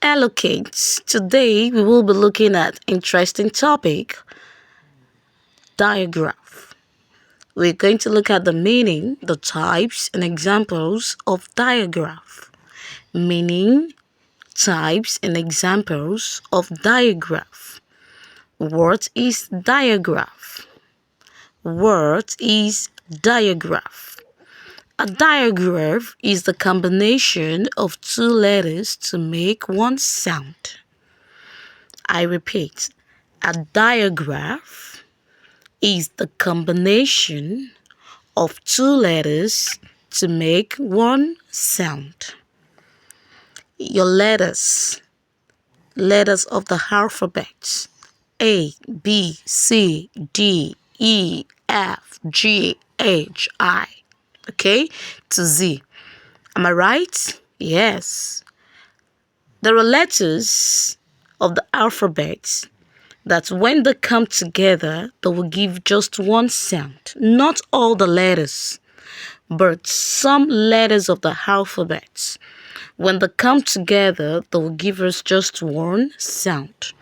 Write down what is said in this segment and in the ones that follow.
Hello kids, today we will be looking at interesting topic, diagraph. We're going to look at the meaning, the types and examples of diagraph. Meaning, types and examples of diagraph. What is diagraph? What is diagraph? A diagraph is the combination of two letters to make one sound. I repeat, a diagraph is the combination of two letters to make one sound. Your letters of the alphabet: A, B, C, D, E, F, G, H, I, okay, to Z. Am I right? Yes. There are letters of the alphabet that when they come together, they will give just one sound. Not all the letters, but some letters of the alphabet. When they come together, they will give us just one sound.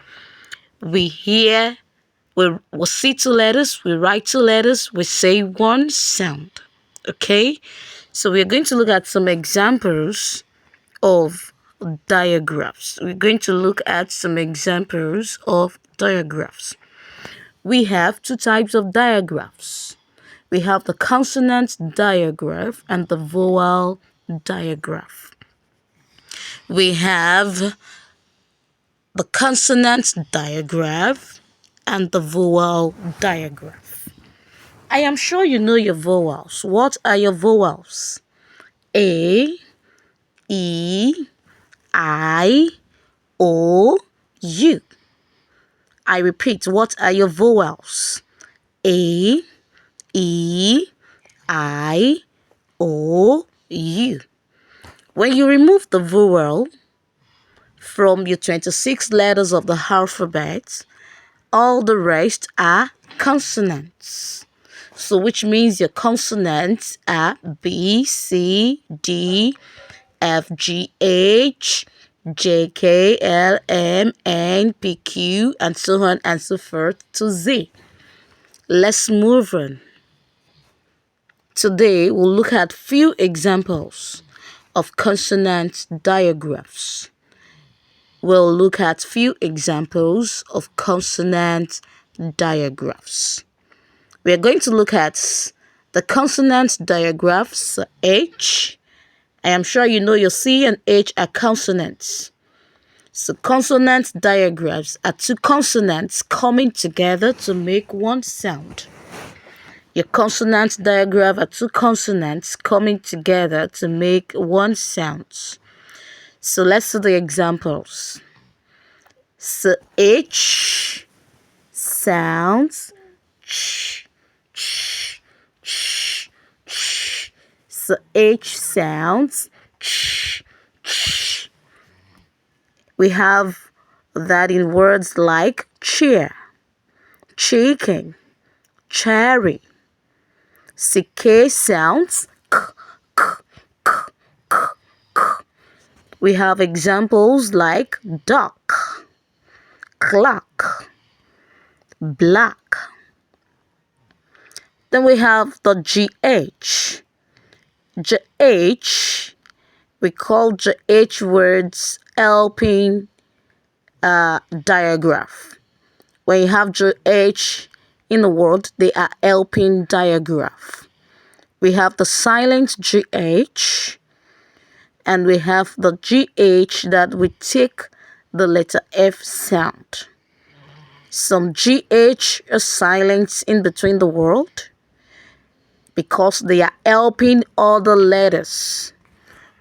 We see two letters, we write two letters, we say one sound. Okay? So we're going to look at some examples of diagraphs. We're going to look at some examples of diagraphs. We have two types of diagraphs. We have the consonant diagraph and the vowel diagraph. We have the consonant diagraph and the vowel diagraph. I am sure you know your vowels. What are your vowels? A, E, I, O, U. I repeat, what are your vowels? A, E, I, O, U. When you remove the vowel from your 26 letters of the alphabet, all the rest are consonants. So which means your consonants are B, C, D, F, G, H, J, K, L, M, N, P, Q, and so on and so forth to Z. Let's move on. Today, we'll look at few examples of consonant diagraphs. We'll look at few examples of consonant diagraphs. We are going to look at the consonant diagraphs H. I am sure you know your C and H are consonants. So consonant diagrams are two consonants coming together to make one sound. Your consonant diagram are two consonants coming together to make one sound. So let's see the examples. So H sounds ch, ch, ch, ch. So H sounds ch, ch. We have that in words like chair, chicken, cherry. CK sounds k, k, k, k, k. We have examples like duck, clock, black. Then we have the GH. GH, we call GH words helping diagraph. When you have GH in the word, they are helping diagraph. We have the silent GH, and we have the GH that we take the letter F sound. Some GH are silent in between the word because they are helping other letters.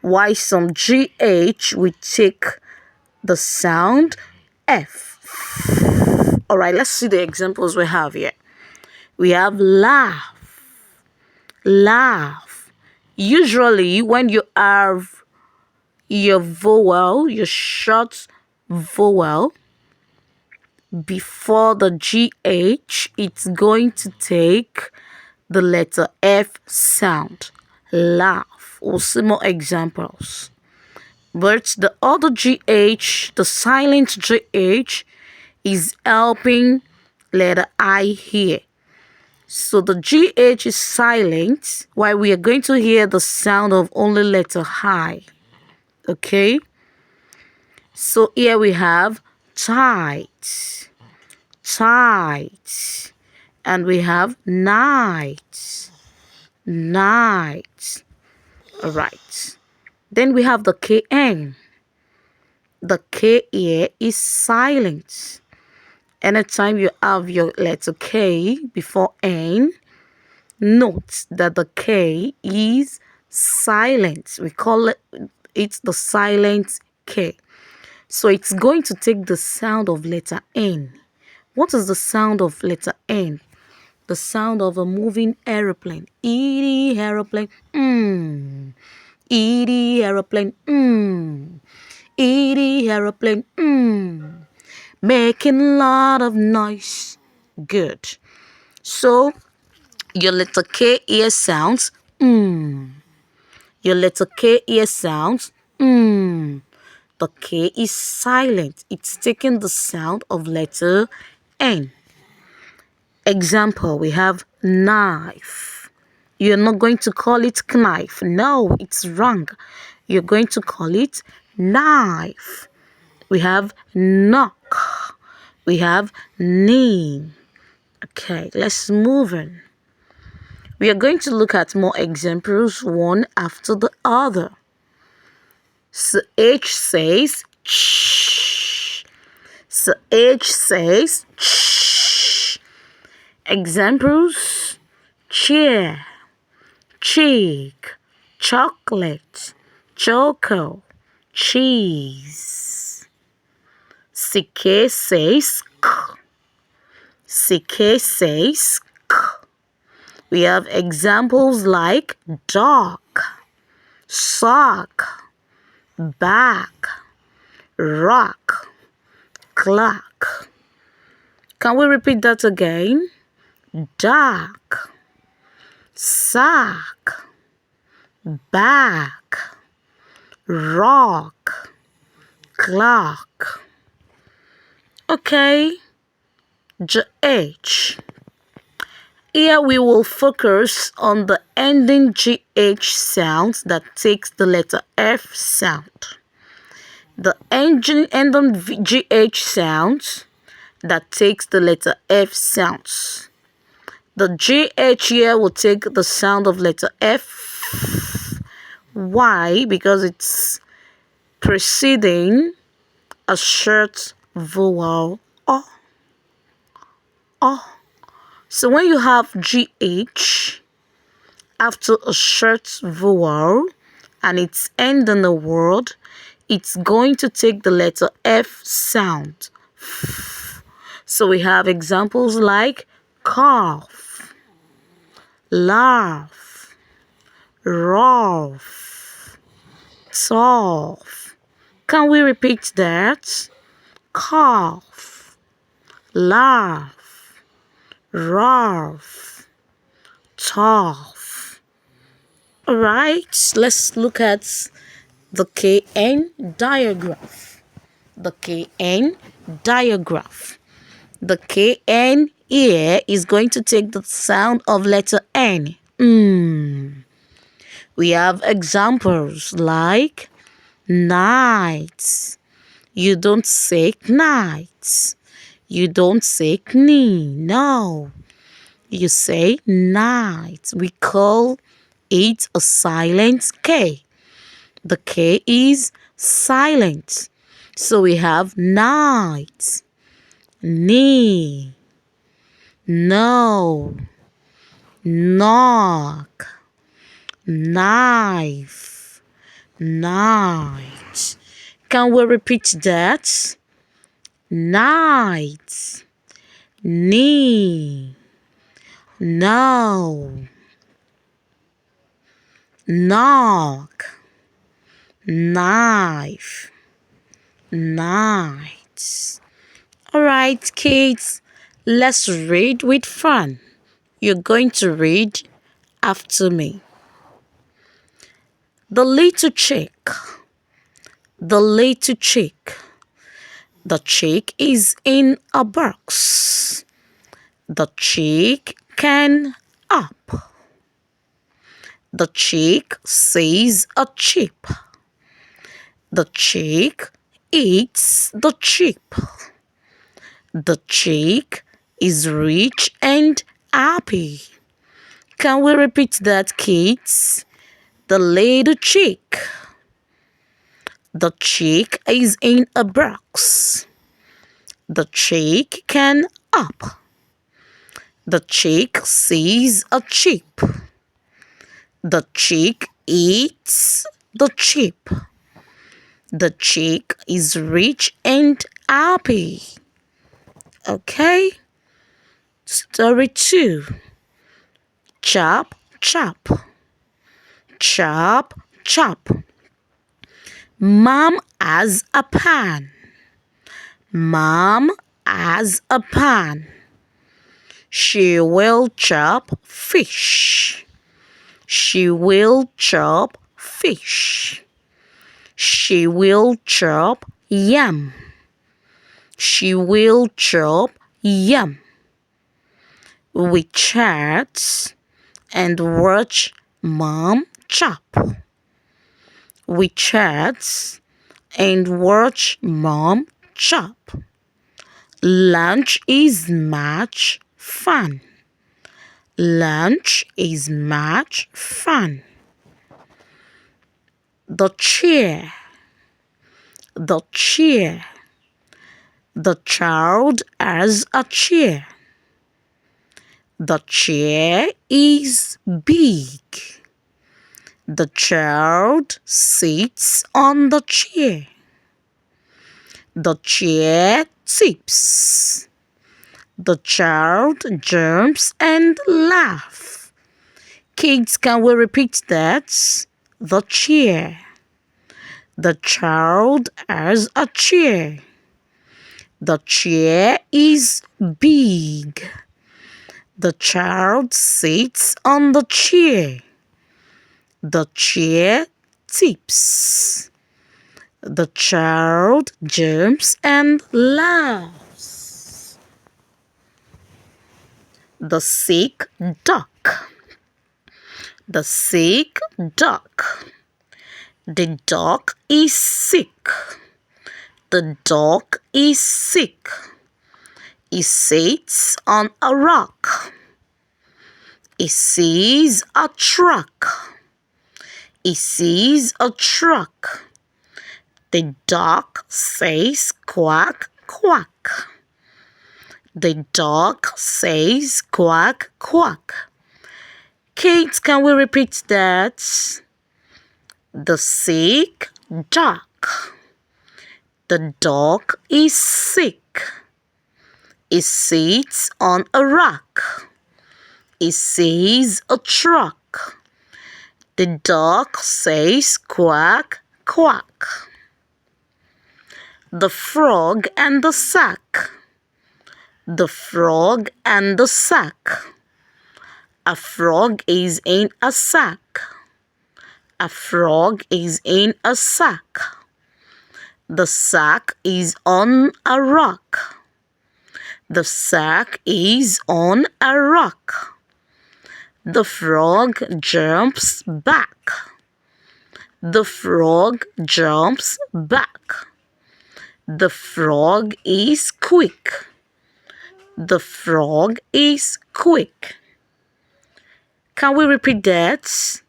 Why some GH we take the sound F. Alright, let's see the examples we have here. We have laugh, laugh. Usually when you have your vowel, your short vowel, before the GH, it's going to take the letter F sound. Laugh. We'll see more examples. But the other GH, the silent GH, is helping letter I here. So the GH is silent while we are going to hear the sound of only letter I. Okay? So here we have tight, tight. And we have night, night. All right. Then we have the KN. The K here is silent. Anytime you have your letter K before N, note that the K is silent. We call it the silent K. So it's going to take the sound of letter N. What is the sound of letter N? The sound of a moving aeroplane. Edie aeroplane. Edie aeroplane. Edie aeroplane. Making a lot of noise. Good. So your letter K here sounds Your letter K here sounds The K is silent. It's taking the sound of letter N. Example, we have knife. You're not going to call it knife. No, it's wrong. You're going to call it knife. We have knock. We have knee. Okay, let's move on. We are going to look at more examples one after the other. So H says ch. So H says ch. Examples: chair, cheek, chocolate, choco, cheese. CK says k. CK says k. We have examples like dog, sock, back, rock, clock. Can we repeat that again? Dark, sock, back, rock, clock. Okay, GH. Here we will focus on the ending GH sound that takes the letter F sound. The ending GH sound that takes the letter F sounds. The GH here will take the sound of letter F. Why? Because it's preceding a short vowel O. O. So when you have GH after a short vowel and it's ending the word, it's going to take the letter F sound. So we have examples like cough, laugh, rough, tough. Can we repeat that? Cough, laugh, rough, tough. Alright, let's look at the KN diagraph. The KN diagraph. The KN here is going to take the sound of letter N. We have examples like night. You don't say night. You don't say knee. No. You say night. We call it a silent K. The K is silent. So we have night, knee, no, knock, knife, night. Can we repeat that? Night, knee, no, knock, knife, night. Alright, kids, let's read with fun. You're going to read after me. The little chick, The little chick. The chick is in a box. The chick can up. The chick sees a chip. The chick eats the chip. The chick is rich and happy. Can we repeat that, kids? The little chick. The chick is in a box. The chick can up. The chick sees a chip. The chick eats the chip. The chick is rich and happy. Okay? Story 2. Chop, chop. Chop, chop. Mom has a pan. Mom has a pan. She will chop fish. She will chop fish. She will chop yam. She will chop yam. We chat and watch Mom chop. We chat and watch Mom chop. Lunch is much fun. Lunch is much fun. The chair. The chair. The child has a chair. The chair is big. The child sits on the chair. The chair tips. The child jumps and laughs. Kids, can we repeat that? The chair. The child has a chair. The chair is big. The child sits on the chair. The chair tips. The child jumps and laughs. The sick duck. The sick duck. The dog is sick. The dog is sick. He sits on a rock. He sees a truck. He sees a truck. The dog says quack, quack. The dog says quack, quack. Kids, can we repeat that? The sick duck. The dog is sick. He sits on a rock. He sees a truck. The dog says quack, quack. The frog and the sack. The frog and the sack. A frog is in a sack. A frog is in a sack. The sack is on a rock. The sack is on a rock. The frog jumps back. The frog jumps back. The frog is quick. The frog is quick. Can we repeat that?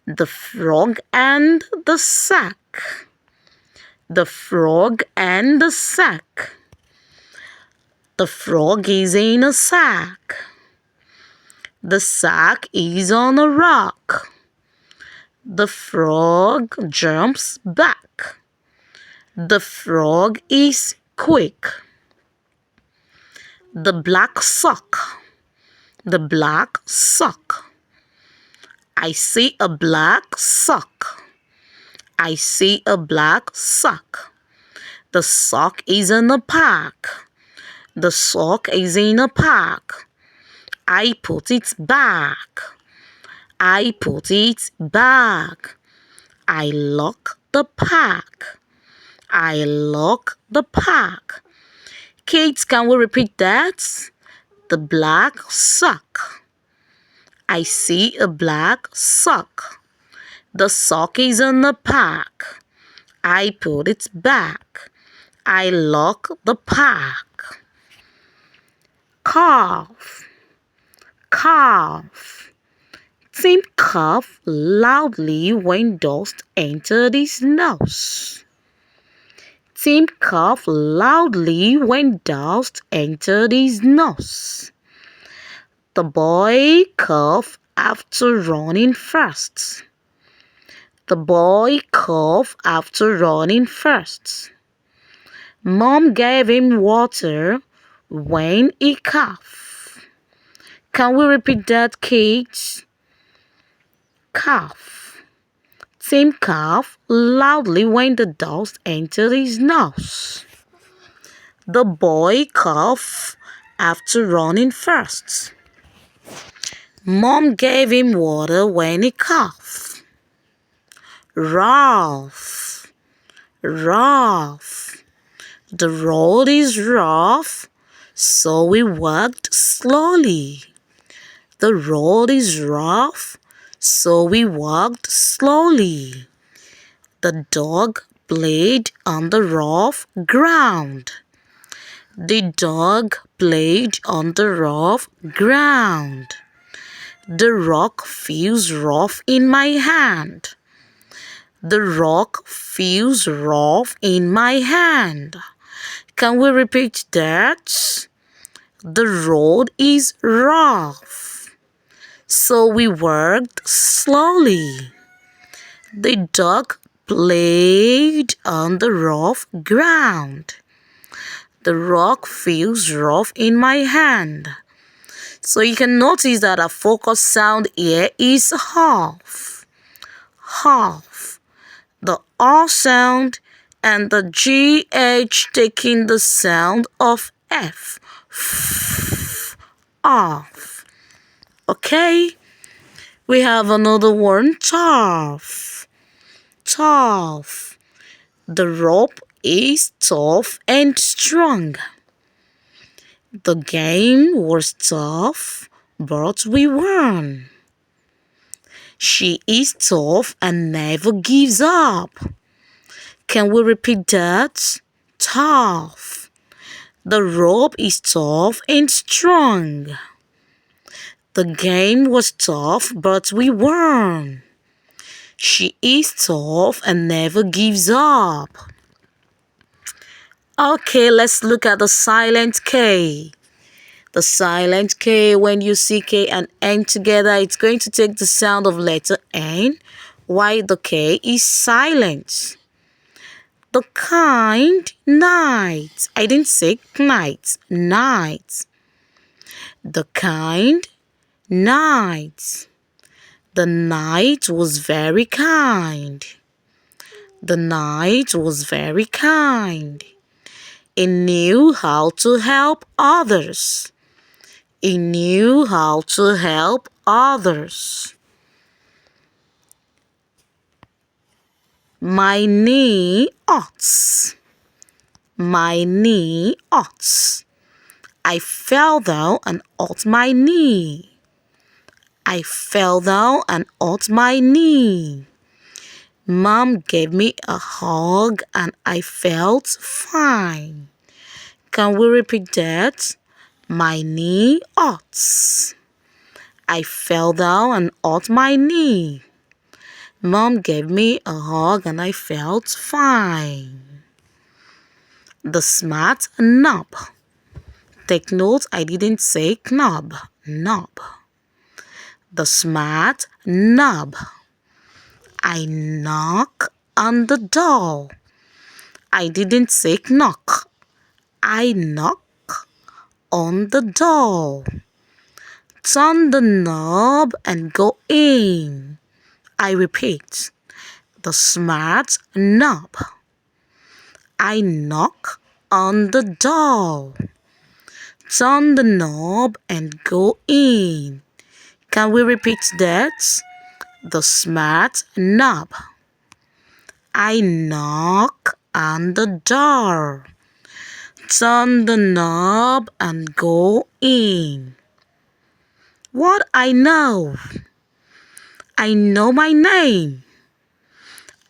The frog and the sack. The frog and the sack. The frog is in a sack. The sack is on a rock. The frog jumps back. The frog is quick. The black sock. The black sock. I see a black sock. I see a black sock. The sock is in a pack. The sock is in a pack. I put it back. I put it back. I lock the pack. I lock the park. Kids, can we repeat that? The black sock. I see a black sock. The sock is in the park. I put it back. I lock the park. Cough, cough. Tim coughed loudly when dust entered his nose. Tim coughed loudly when dust entered his nose. The boy coughed after running fast. The boy coughed after running fast. Mom gave him water when he coughed. Can we repeat that, kids? Cough. Tim coughed loudly when the dust entered his nose. The boy coughed after running fast. Mom gave him water when he coughed. Rough, rough. The road is rough, so we walked slowly. The road is rough, so we walked slowly. The dog played on the rough ground. The dog played on the rough ground. The rock feels rough in my hand. The rock feels rough in my hand. Can we repeat that? The road is rough, so we worked slowly. The dog played on the rough ground. The rock feels rough in my hand. So you can notice that a focus sound here is half. Half. The R sound and the GH taking the sound of F. Off. Okay? We have another one, tough. Tough. The rope is tough and strong. The game was tough, but we won. She is tough and never gives up. Can we repeat that? Tough. The rope is tough and strong. The game was tough, but we won. She is tough and never gives up. Okay, let's look at the silent K. The silent K, when you see K and N together, it's going to take the sound of letter N, while the K is silent. The kind night. I didn't say night. Night. The kind night. The night was very kind. The night was very kind. He knew how to help others. He knew how to help others. My knee hurts. My knee hurts. I fell down and hurt my knee. I fell down and hurt my knee. Mom gave me a hug and I felt fine. Can we repeat that? My knee hurts. I fell down and hurt my knee. Mom gave me a hug and I felt fine. The smart knob. Take note, I didn't say knob. Knob. The smart knob. I knock on the door. I didn't say knock. I knock on the door. Turn the knob and go in. I repeat, the smart knob. I knock on the door. Turn the knob and go in. Can we repeat that? The smart knob. I knock and the door. Turn the knob and go in. What I know? I know my name.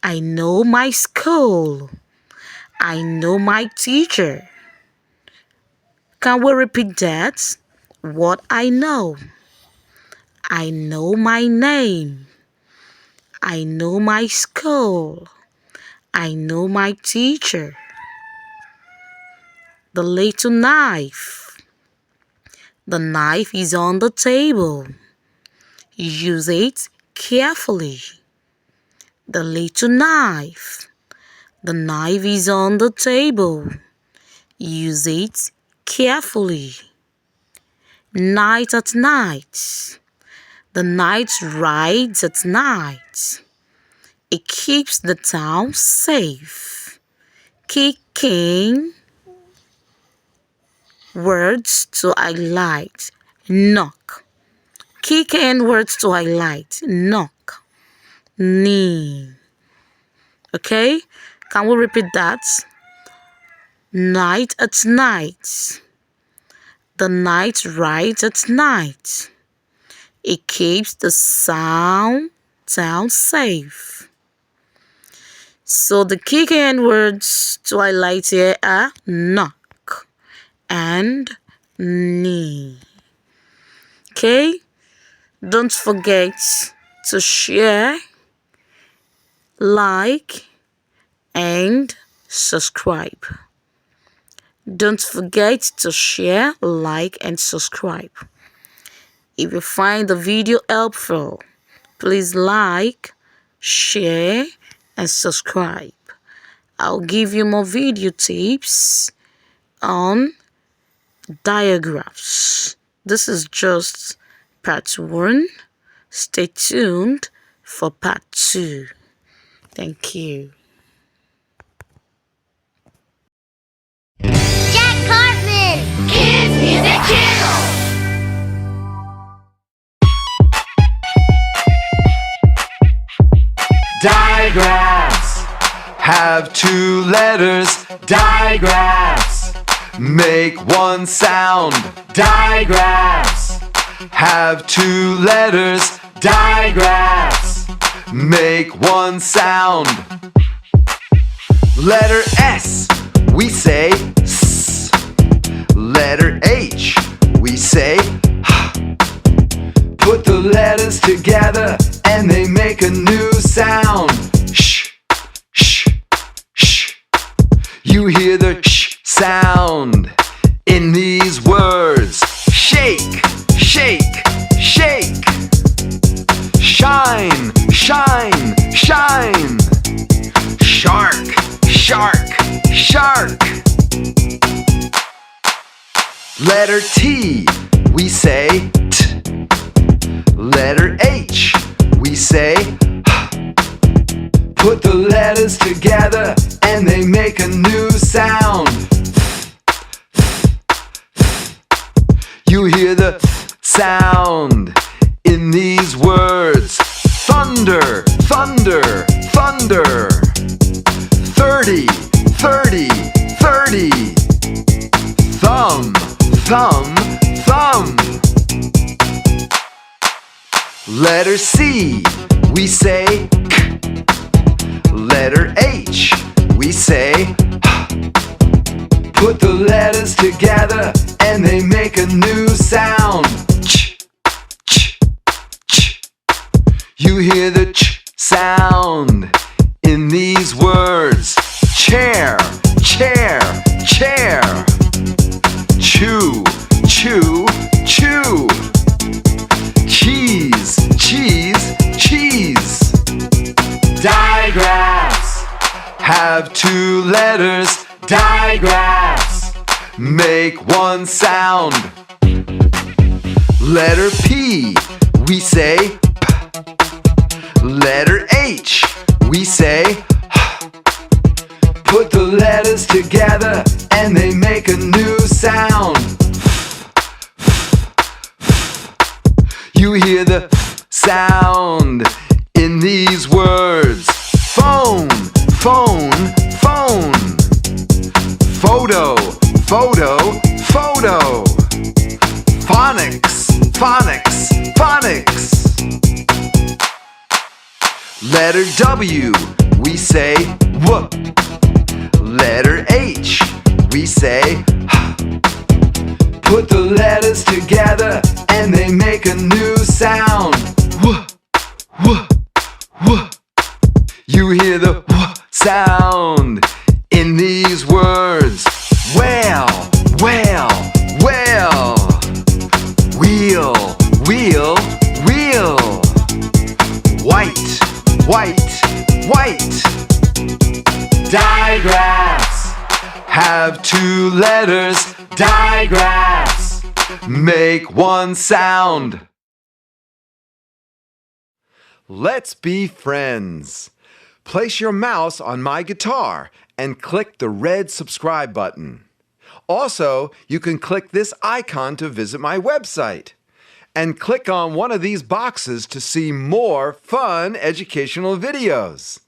I know my school. I know my teacher. Can we repeat that? What I know? I know my name. I know my school. I know my teacher. The little knife. The knife is on the table. Use it carefully. The little knife. The knife is on the table. Use it carefully. Night at night. The night rides at night. It keeps the town safe. Kicking. Words to highlight. Knock. Kicking words to highlight. Knock. Knee. Okay? Can we repeat that? Night at night. The night rides at night. It keeps the town safe. So the kicking words to highlight here are knock and knee. Okay? Don't forget to share, like, and subscribe. Don't forget to share, like, and subscribe. If you find the video helpful, please like, share, and subscribe. I'll give you more video tips on diagraphs. This is just part 1. Stay tuned for part 2. Thank you. Kids Music Channel. Diagraphs have 2 letters. Diagraphs make 1 sound. Diagraphs have 2 letters. Diagraphs make 1 sound. Letter S, we say S. Letter H, we say H. Put the letters together and they make a new sound. Sh, sh, sh. You hear the sh sound in these words. Shake, shake, shake. Shine, shine, shine. Shark, shark, shark. Letter T, we say T. Letter H, we say H. Put the letters together and they make a new sound. You hear the sound in these words. Thunder, thunder, thunder. 30, 30, 30. Thumb, thumb, thumb. Letter C, we say K. Letter H, we say H. Put the letters together and they make a new sound. Ch, ch, ch. You hear the ch sound in these words. Chair, chair, chair. Chew, chew, chew. Cheese, cheese, cheese. Diagraphs have 2 letters. Diagraphs make 1 sound. Letter P, we say P. Letter H, we say H. Put the letters together and they make a new sound. You hear the sound in these words. Phone, phone, phone. photo, photo. Phonics, phonics, phonics. Letter W, we say W. Letter H, we say H. Put the letters together and they make a new sound. W, W, W. You hear the W sound in these words. Whale, whale, whale. Wheel, wheel, wheel. White, white, white. Diagraphs have two letters. Diagraphs make one sound. Let's be friends. Place your mouse on my guitar and click the red subscribe button. Also, you can click this icon to visit my website. And click on one of these boxes to see more fun educational videos.